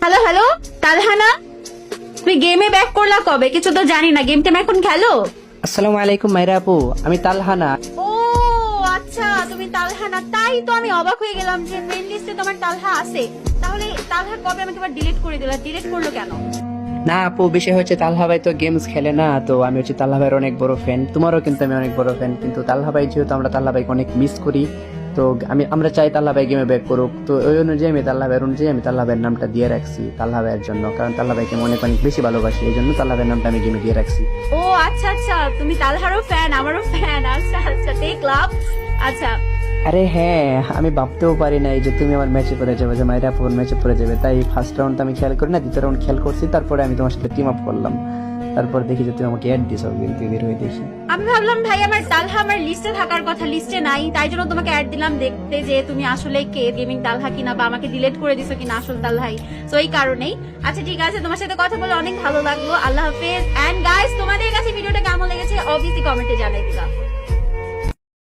Hello hello, তালহানা, তুমি গেমে back করলা কবে? কিছু তো জানি না, গেমটা এখন খেলো? আসসালামু আলাইকুম মাইরা আপু, আমি তালহানা। ও আচ্ছা, তুমি তালহানা। তাই তো আমি অবাক হয়ে গেলাম যে মেইন লিস্টে তোমার তালহা আছে। তাহলে তালহা কবে আমাকে আবার ডিলিট করে দিলা? ডিলিট করলো কেন? না আপু, বিষয় হচ্ছে তালহা ভাই তো গেমস খেলে না, তো আমি হচ্ছে তালহা ভাইয়ের অনেক বড় ফ্যান। তোমারও কিন্তু আমি অনেক বড় ফ্যান, কিন্তু তালহা ভাই যেহেতু আমরা তালহা ভাইকে অনেক মিস করি, তো আমরা চাই তালহা ভাই গেমে ব্যাক করুক। তো ওই অনুযায়ী আমি তালহা ভাইয়ের নামটা দিয়ে রাখছি তালহা ভাইয়ের জন্য, কারণ তালহা ভাইকে আমি অনেক অনেক বেশি ভালোবাসি, এই জন্য তালহা ভাইয়ের নামটা আমি গেমে দিয়ে রাখছি। ও আচ্ছা আচ্ছা, তুমি তালহারও ফ্যান, আমারও ফ্যান। আচ্ছা আচ্ছা, দেখলাম। আচ্ছা আরে হ্যাঁ, আমি ভাবতেও পারি নাই যে তুমি আমার ম্যাচে পড়ে যাবে, যে মাইরা আপুর ম্যাচে পড়ে যাবে। তাই ফার্স্ট রাউন্ড আমি খেয়াল করি না, দ্বিতীয় রাউন্ড খেয়াল করছি, তারপরে আমি তোমার সাথে টিম আপ করলাম। তারপর দেখি যে তুমি আমাকে অ্যাড দিছো, কিন্তু বের হয়ে দেখি আমি ভাবলাম ভাই আমার তালহা আমার লিস্টে থাকার কথা, লিস্টে নাই, তাই জন্য তোমাকে অ্যাড দিলাম দেখতে যে তুমি আসলে কে, গেমিং তালহা কিনা, বা আমাকে ডিলিট করে দিছো কিনা আসল তালহাই। তো এই কারণেই। আচ্ছা ঠিক আছে, তোমার সাথে কথা বলে অনেক ভালো লাগলো। আল্লাহ হাফেজ। এন্ড গাইস, তোমাদের কাছে ভিডিওটা কেমন লেগেছে অবভিয়াসলি কমেন্টে জানাই দিবা।